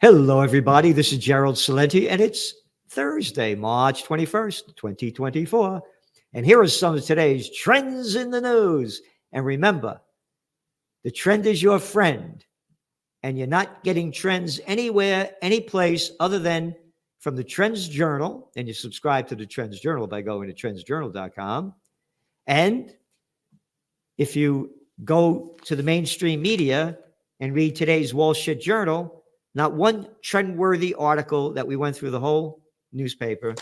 Hello, everybody. This is Gerald Salenti, and it's Thursday, March 21st, 2024. And here are some of today's trends in the news. And remember, the trend is your friend, and you're not getting trends anywhere, any place other than from the Trends Journal. And you subscribe to the Trends Journal by going to trendsjournal.com. And if you go to the mainstream media and read today's Wall Street Journal, not one trend-worthy article that we went through the whole newspaper.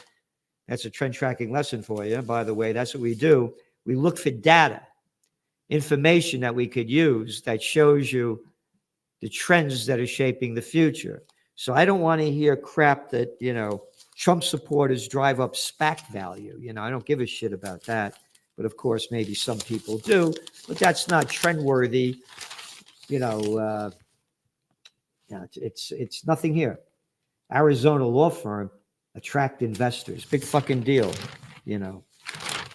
That's a trend tracking lesson for you, by the way. That's what we do. We look for data, information that we could use that shows you the trends that are shaping the future. So I don't want to hear crap that, Trump supporters drive up SPAC value. I don't give a shit about that. But of course, maybe some people do. But that's not trend-worthy, it's nothing here. Arizona law firm attract investors. Big fucking deal,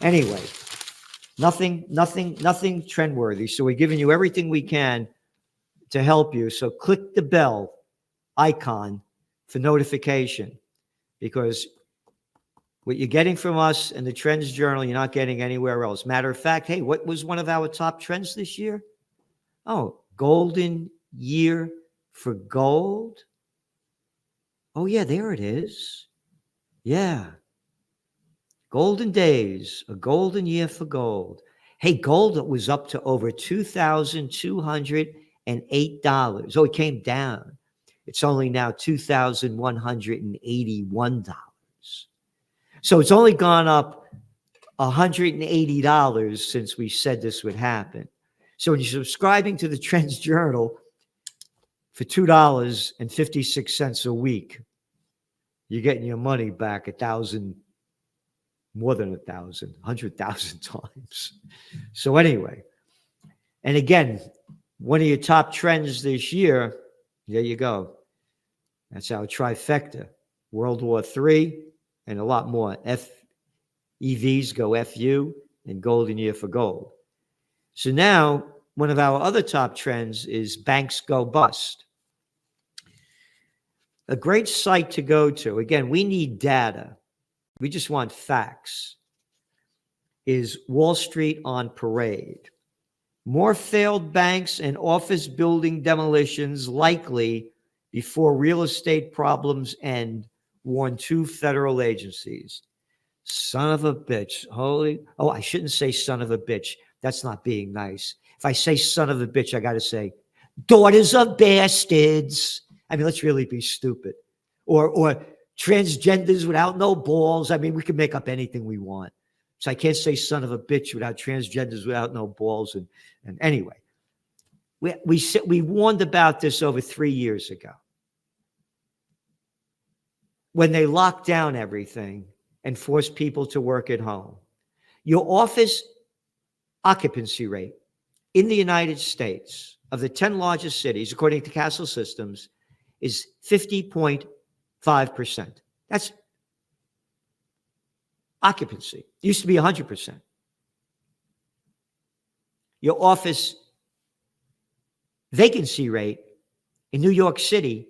Anyway, nothing trend worthy. So we're giving you everything we can to help you. So click the bell icon for notification, because what you're getting from us in the Trends Journal, you're not getting anywhere else. Matter of fact, hey, what was one of our top trends this year? Oh, golden year for gold. Oh, yeah, there it is. Yeah. Golden days, a golden year for gold. Hey, gold was up to over $2,208. Oh, it came down. It's only now $2,181. So it's only gone up $180 since we said this would happen. So when you're subscribing to the Trends Journal for $2.56 a week, you're getting your money back 1,000, more than 1,000, 100,000 times. So anyway, and again, one of your top trends this year, there you go. That's our trifecta. World War III and a lot more. EVs go FU and golden year for gold. So now, one of our other top trends is banks go bust. A great site to go to, again, we need data. We just want facts, is Wall Street on Parade. More failed banks and office building demolitions likely before real estate problems end, warn two federal agencies. Son of a bitch. I shouldn't say son of a bitch. That's not being nice. If I say son of a bitch, I got to say daughters of bastards. I mean, let's really be stupid. Or transgenders without no balls. I mean, we can make up anything we want. So I can't say son of a bitch without transgenders without no balls. And anyway, we warned about this over 3 years ago when they locked down everything and forced people to work at home. Your office occupancy rate in the United States of the 10 largest cities, according to Castle Systems, is 50.5%. That's occupancy. It used to be 100%. Your office vacancy rate in New York City,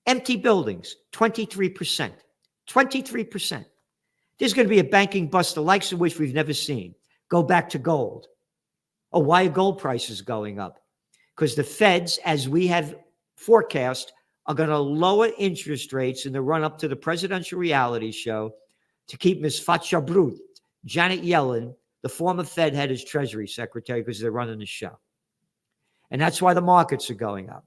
empty buildings, 23%. 23%. There's going to be a banking bust, the likes of which we've never seen. Go back to gold. Oh, why are gold prices going up? Because the feds, as we have forecast, are going to lower interest rates in the run-up to the presidential reality show to keep Ms. Fatshbrut, Janet Yellen, the former Fed head, as Treasury Secretary, because they're running the show. And that's why the markets are going up.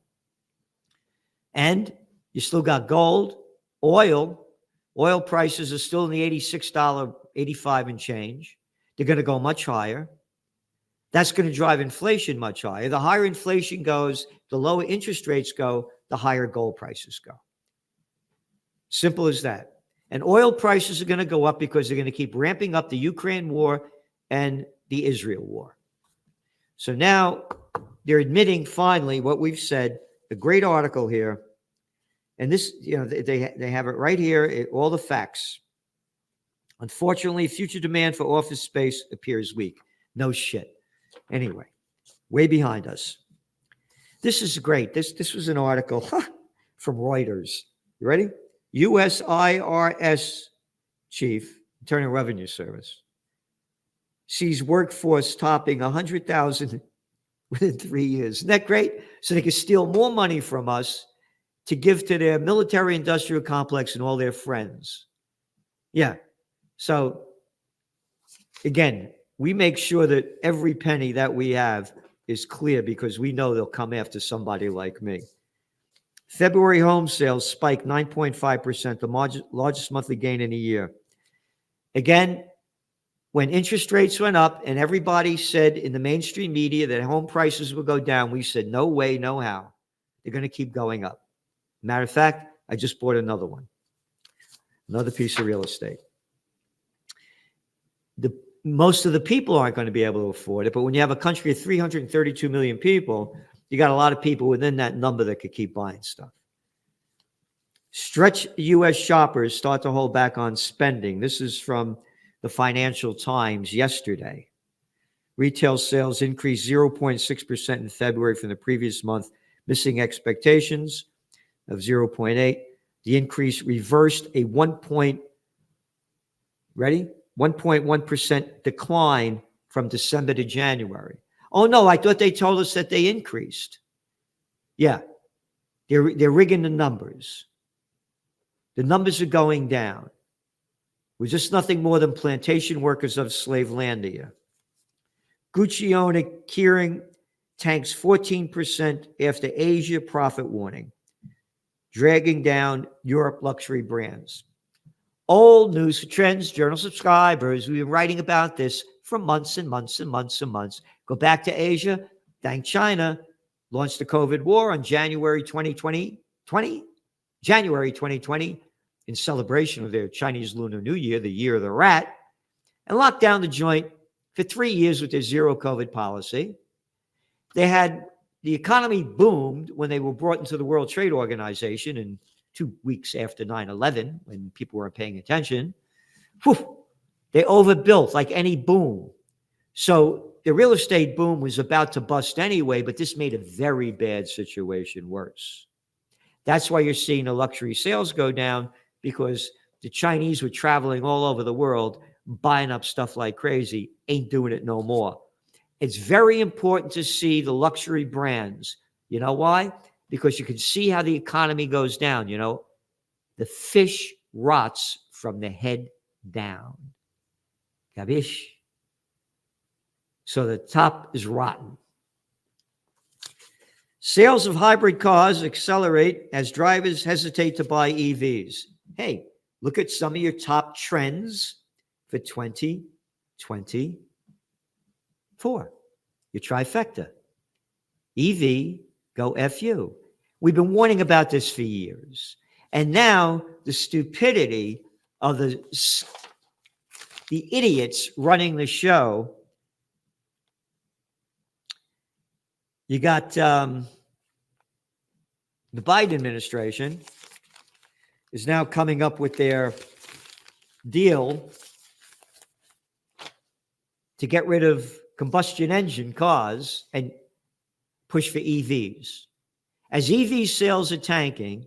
And you still got gold, oil. Oil prices are still in the $86.85 and change. They're going to go much higher. That's going to drive inflation much higher. The higher inflation goes, the lower interest rates go, the higher gold prices go. Simple as that. And oil prices are going to go up because they're going to keep ramping up the Ukraine war and the Israel war. So now they're admitting finally what we've said, a great article here. And this, they have it right here, all the facts. Unfortunately, future demand for office space appears weak. No shit. Anyway, way behind us. This is great. This was an article. from Reuters. You ready? U.S. IRS chief, Internal Revenue Service, sees workforce topping 100,000 within 3 years. Isn't that great? So they can steal more money from us to give to their military industrial complex and all their friends. Yeah. So again, we make sure that every penny that we have is clear because we know they'll come after somebody like me. February home sales spiked 9.5%, the largest monthly gain in a year. Again, when interest rates went up and everybody said in the mainstream media that home prices would go down, we said, no way, no how. They're going to keep going up. Matter of fact, I just bought another one, another piece of real estate. Most of the people aren't going to be able to afford it, but when you have a country of 332 million people, you got a lot of people within that number that could keep buying stuff. Stretch U.S. shoppers start to hold back on spending. This is from the Financial Times yesterday. Retail sales increased 0.6% in February from the previous month, missing expectations of 0.8. The increase reversed a 1.1% decline from December to January. Oh no, I thought they told us that they increased. Yeah, they're rigging the numbers. The numbers are going down. We're just nothing more than plantation workers of Slavelandia. Gucci owner Kering tanks 14% after Asia profit warning, dragging down Europe luxury brands. Old news for Trends Journal subscribers. We've been writing about this for months and months and months and months. Go back to Asia. Thank China. Launched the COVID war on January 2020, in celebration of their Chinese Lunar New Year, the year of the rat, and locked down the joint for 3 years with their zero COVID policy. The economy boomed when they were brought into the World Trade Organization in 2 weeks after 9/11, when people weren't paying attention. Whew, they overbuilt like any boom. So the real estate boom was about to bust anyway, but this made a very bad situation worse. That's why you're seeing the luxury sales go down, because the Chinese were traveling all over the world, buying up stuff like crazy, ain't doing it no more. It's very important to see the luxury brands. You know why? Because you can see how the economy goes down. You know, the fish rots from the head down. Kabish? So the top is rotten. Sales of hybrid cars accelerate as drivers hesitate to buy EVs. Hey, look at some of your top trends for 2024. Your trifecta. EV, go FU. We've been warning about this for years. And now the stupidity of the idiots running the show. You got the Biden administration is now coming up with their deal to get rid of combustion engine cars and push for EVs. As EV sales are tanking,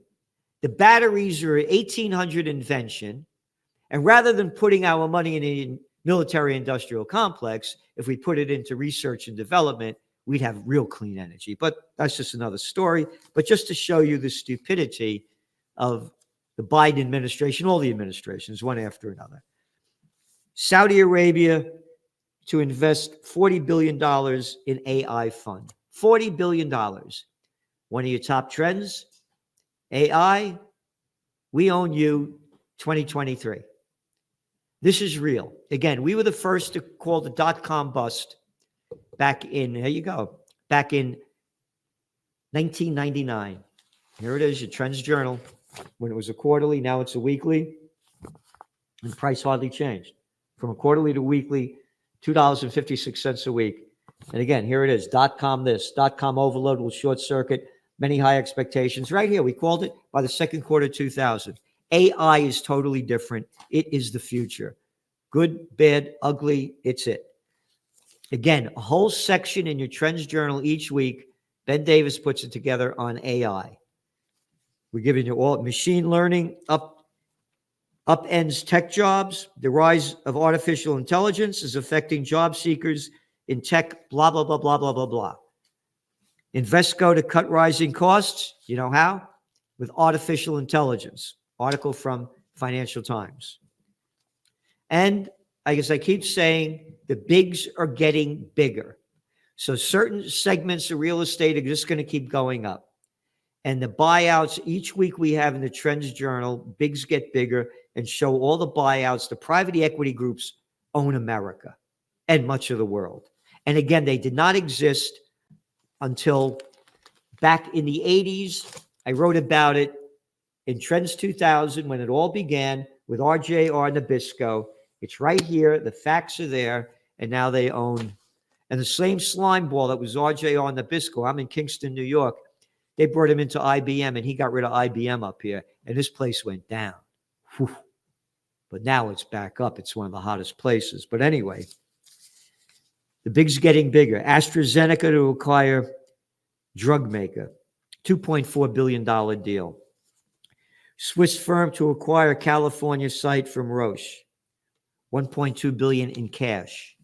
the batteries are an 1800 invention. And rather than putting our money in a military industrial complex, if we put it into research and development, we'd have real clean energy. But that's just another story. But just to show you the stupidity of the Biden administration, all the administrations, one after another. Saudi Arabia to invest $40 billion in AI fund. $40 billion. One of your top trends, AI, we own you 2023. This is real. Again, we were the first to call the dot-com bust back in, here you go, back in 1999. Here it is, your Trends Journal. When it was a quarterly, now it's a weekly. And the price hardly changed. From a quarterly to weekly, $2.56 a week. And again, here it is, dot-com this. Dot-com overload will short circuit many high expectations. Right here, we called it by the second quarter 2000. AI is totally different. It is the future. Good, bad, ugly, it's it. Again, a whole section in your Trends Journal each week. Ben Davis puts it together on AI. We're giving you all machine learning upends tech jobs. The rise of artificial intelligence is affecting job seekers in tech, blah, blah, blah, blah, blah, blah, blah. Invesco to cut rising costs. You know how? With artificial intelligence. Article from Financial Times. And I guess I keep saying the bigs are getting bigger. So certain segments of real estate are just going to keep going up. And the buyouts, each week we have in the Trends Journal, bigs get bigger and show all the buyouts. The private equity groups own America and much of the world. And again, they did not exist until back in the 80s. I wrote about it in Trends 2000 when it all began with RJR Nabisco. It's right here. The facts are there. And now they own. And the same slime ball that was RJR Nabisco, I'm in Kingston, New York. They brought him into IBM, and he got rid of IBM up here, and this place went down. Whew. But now it's back up. It's one of the hottest places. But anyway, the big's getting bigger. AstraZeneca to acquire drug maker, $2.4 billion deal. Swiss firm to acquire California site from Roche, $1.2 billion in cash.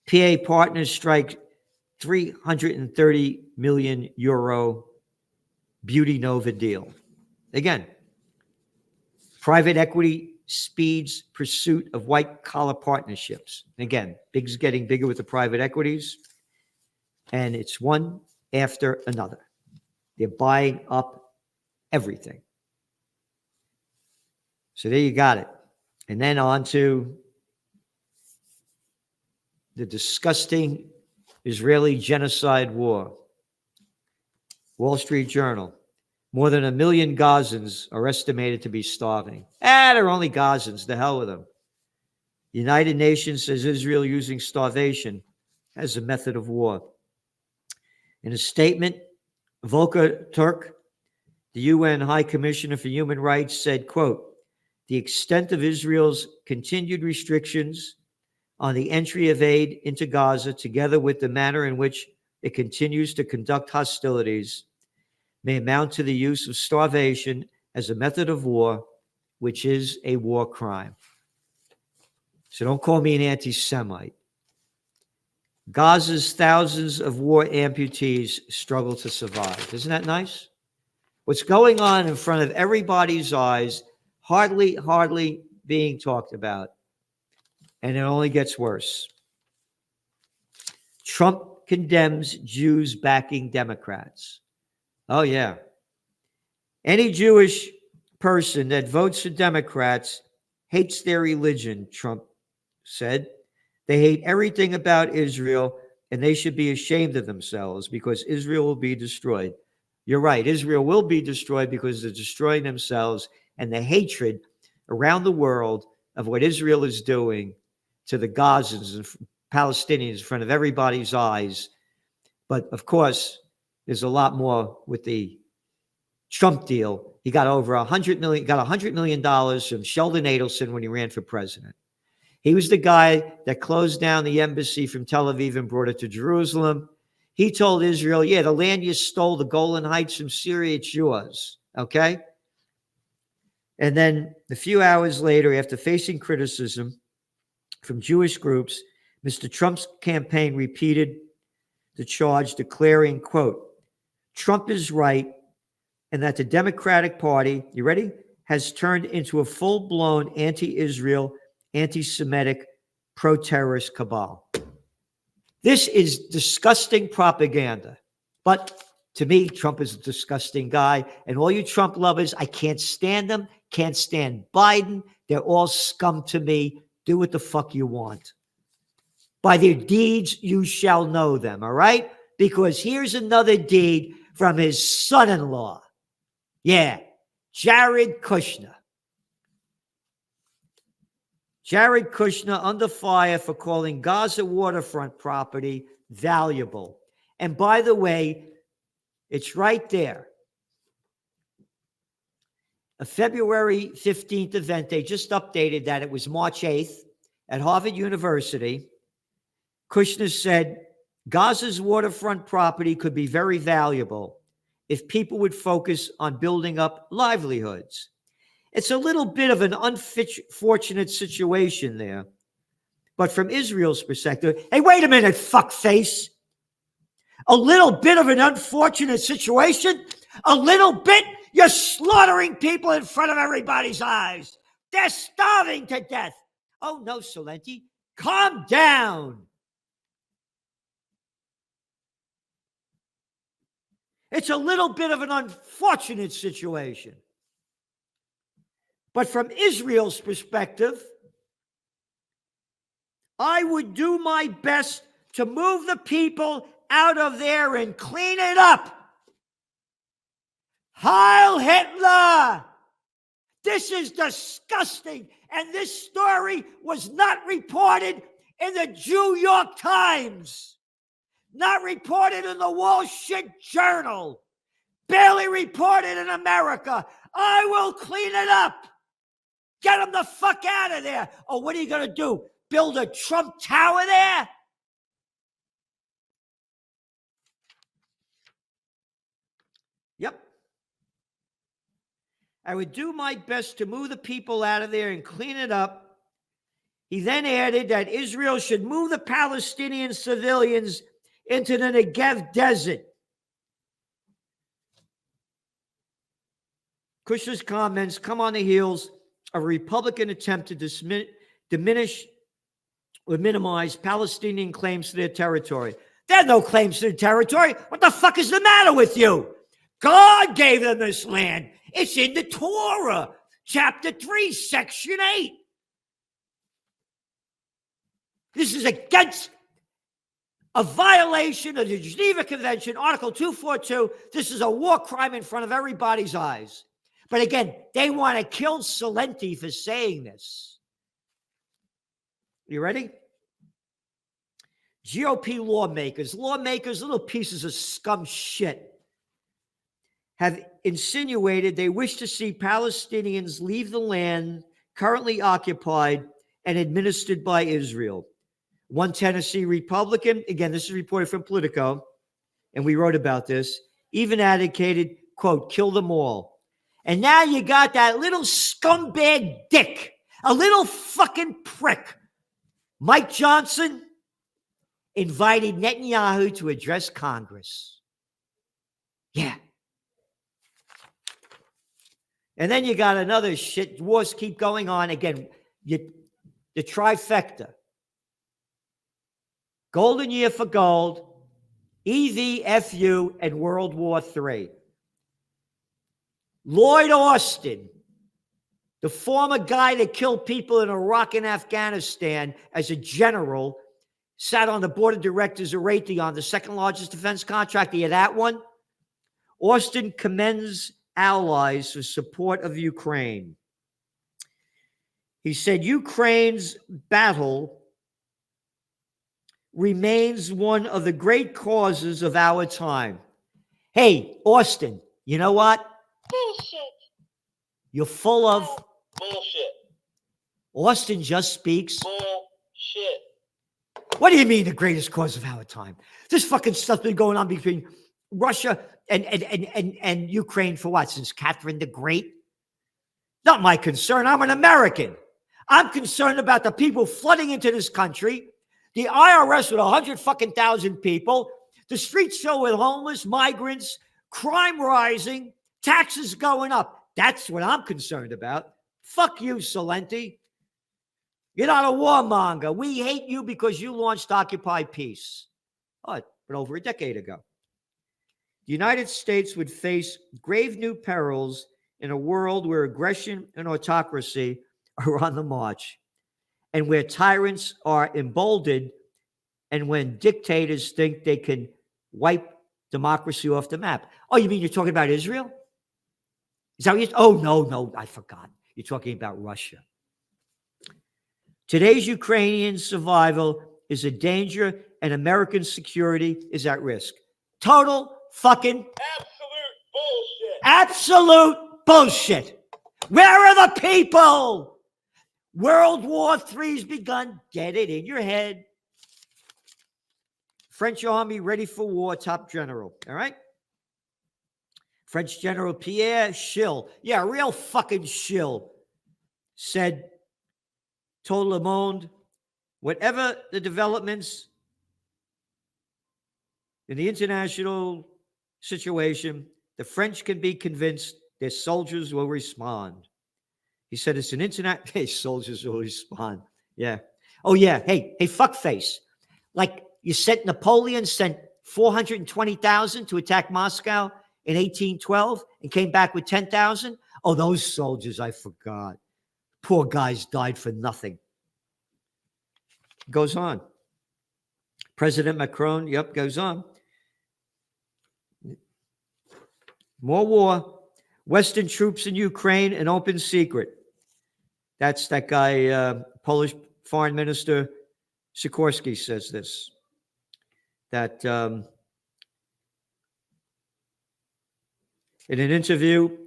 PA Partners strike 330 million euro Beauty Nova deal. Again, private equity speeds pursuit of white-collar partnerships. Again, big's getting bigger with the private equities, and it's one after another. They're buying up everything. So there you got it. And then on to the disgusting Israeli genocide war. Wall Street Journal. More than 1 million Gazans are estimated to be starving. They're only Gazans. The hell with them. The United Nations says Israel using starvation as a method of war. In a statement, Volker Turk, the UN High Commissioner for Human Rights, said, quote, the extent of Israel's continued restrictions on the entry of aid into Gaza, together with the manner in which it continues to conduct hostilities, may amount to the use of starvation as a method of war, which is a war crime. So don't call me an anti-Semite. Gaza's thousands of war amputees struggle to survive. Isn't that nice? What's going on in front of everybody's eyes, hardly being talked about. And it only gets worse. Trump condemns Jews backing Democrats. Oh, yeah. Any Jewish person that votes for Democrats hates their religion, Trump said. They hate everything about Israel, and they should be ashamed of themselves because Israel will be destroyed. You're right. Israel will be destroyed because they're destroying themselves, and the hatred around the world of what Israel is doing to the Gazans and Palestinians in front of everybody's eyes. But of course, there's a lot more with the Trump deal. He got over $100 million from Sheldon Adelson when he ran for president. He was the guy that closed down the embassy from Tel Aviv and brought it to Jerusalem. He told Israel, yeah, the land you stole, the Golan Heights from Syria, it's yours. Okay? And then a few hours later, after facing criticism from Jewish groups, Mr. Trump's campaign repeated the charge, declaring, quote, Trump is right, and that the Democratic Party, you ready, has turned into a full-blown anti-Israel, anti-Semitic, pro-terrorist cabal. This is disgusting propaganda. But to me, Trump is a disgusting guy. And all you Trump lovers, I can't stand them, can't stand Biden. They're all scum to me. Do what the fuck you want. By their deeds, you shall know them, all right? Because here's another deed from his son-in-law. Yeah, Jared Kushner. Jared Kushner under fire for calling Gaza waterfront property valuable. And by the way, it's right there. A February 15th event, they just updated that. It was March 8th at Harvard University. Kushner said Gaza's waterfront property could be very valuable, if people would focus on building up livelihoods. It's a little bit of an unfortunate situation there. But from Israel's perspective, hey, wait a minute, fuckface. A little bit of an unfortunate situation? A little bit? You're slaughtering people in front of everybody's eyes. They're starving to death. Oh, no, Salenti, calm down. It's a little bit of an unfortunate situation. But from Israel's perspective, I would do my best to move the people out of there and clean it up. Heil Hitler! This is disgusting. And this story was not reported in the New York Times. Not reported in the Wall Street Journal. Barely reported in America. I will clean it up. Get them the fuck out of there. Oh, what are you going to do? Build a Trump Tower there? Yep. I would do my best to move the people out of there and clean it up. He then added that Israel should move the Palestinian civilians into the Negev desert. Kushner's comments come on the heels of a Republican attempt to diminish or minimize Palestinian claims to their territory. There are no claims to the territory. What the fuck is the matter with you? God gave them this land. It's in the Torah, chapter 3, section 8. This is against a violation of the Geneva Convention, Article 242. This is a war crime in front of everybody's eyes. But again, they want to kill Salenti for saying this. You ready? GOP lawmakers, little pieces of scum shit, have insinuated they wish to see Palestinians leave the land currently occupied and administered by Israel. One Tennessee Republican, again, this is reported from Politico, and we wrote about this, even advocated, quote, kill them all. And now you got that little scumbag dick, a little fucking prick, Mike Johnson, invited Netanyahu to address Congress. Yeah. And then you got another shit. Wars keep going on. Again, the trifecta. Golden Year for Gold, EVFU, and World War III. Lloyd Austin, the former guy that killed people in Iraq and Afghanistan as a general, sat on the board of directors of Raytheon, the second largest defense contractor. You that one? Austin commends allies for support of Ukraine. He said, Ukraine's battle remains one of the great causes of our time. Hey, Austin, you know what? Bullshit. You're full of bullshit. Austin just speaks Bullshit. What do you mean the greatest cause of our time? This fucking stuff been going on between Russia and Ukraine for what? Since Catherine the Great? Not my concern. I'm an American. I'm concerned about the people flooding into this country, the IRS with 100,000 people, the streets filled with homeless, migrants, crime rising, taxes going up. That's what I'm concerned about. Fuck you, Salenti. You're not a warmonger. We hate you because you launched Occupy Peace. Oh, but over a decade ago. The United States would face grave new perils in a world where aggression and autocracy are on the march, and where tyrants are emboldened, and when dictators think they can wipe democracy off the map. Oh, you mean you're talking about Israel? Is that what you're? Oh, no, I forgot. You're talking about Russia. Today's Ukrainian survival is a danger, and American security is at risk. Total fucking Absolute bullshit. Absolute bullshit. Where are the people? World War III's begun. Get it in your head. French army ready for war, top general. All right? French General Pierre Schill, yeah, a real fucking shill, told Le Monde, whatever the developments in the international situation, the French can be convinced their soldiers will respond. He said it's an internet. Hey, soldiers will respond. Yeah. Oh, yeah. Hey, fuckface. Like Napoleon sent 420,000 to attack Moscow in 1812 and came back with 10,000. Oh, those soldiers, I forgot. Poor guys died for nothing. Goes on. President Macron, goes on. More war. Western troops in Ukraine, an open secret. That's that guy, Polish Foreign Minister Sikorski says this. That in an interview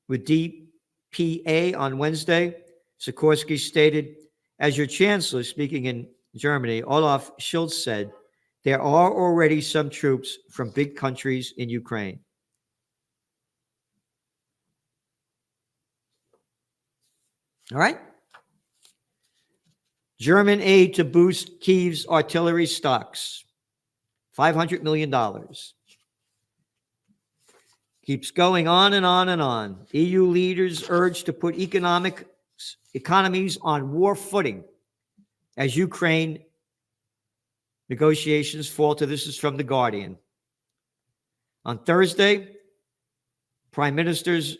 with DPA on Wednesday, Sikorski stated, as your chancellor, speaking in Germany, Olaf Scholz said, there are already some troops from big countries in Ukraine. All right. German aid to boost Kyiv's artillery stocks. $500 million. Keeps going on and on and on. EU leaders urge to put economies on war footing as Ukraine negotiations falter. This is from The Guardian. On Thursday, prime ministers,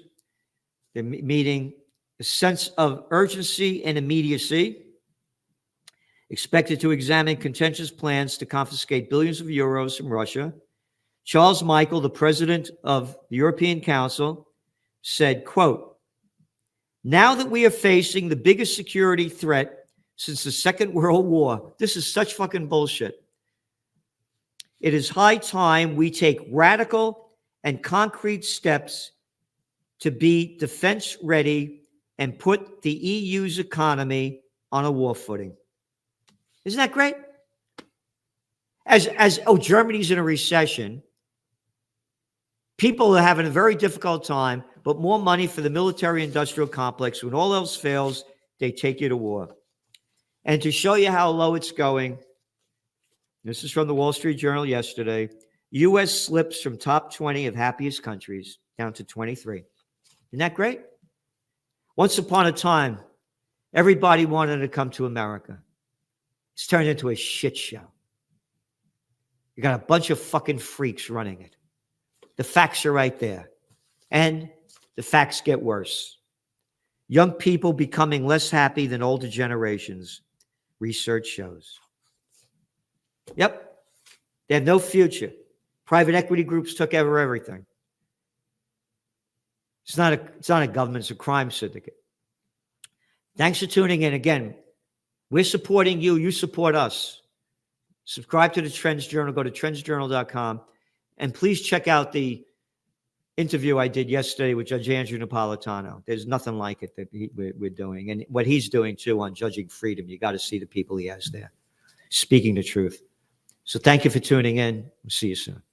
they're meeting a sense of urgency and immediacy, expected to examine contentious plans to confiscate billions of euros from Russia. Charles Michel, the president of the European Council, said, quote, now that we are facing the biggest security threat since the Second World War, this is such fucking bullshit. It is high time we take radical and concrete steps to be defense ready and put the EU's economy on a war footing. Isn't that great? Germany's in a recession. People are having a very difficult time, but more money for the military-industrial complex. When all else fails, they take you to war. And to show you how low it's going, this is from the Wall Street Journal yesterday, U.S. slips from top 20 of happiest countries down to 23. Isn't that great? Once upon a time, everybody wanted to come to America. It's turned into a shit show. You got a bunch of fucking freaks running it. The facts are right there. And the facts get worse. Young people becoming less happy than older generations, research shows. Yep. They have no future. Private equity groups took over everything. It's not a government, it's a crime syndicate. Thanks for tuning in. Again, we're supporting you. You support us. Subscribe to the Trends Journal. Go to trendsjournal.com. And please check out the interview I did yesterday with Judge Andrew Napolitano. There's nothing like it that we're doing. And what he's doing, too, on Judging Freedom. You got to see the people he has there speaking the truth. So thank you for tuning in. We'll see you soon.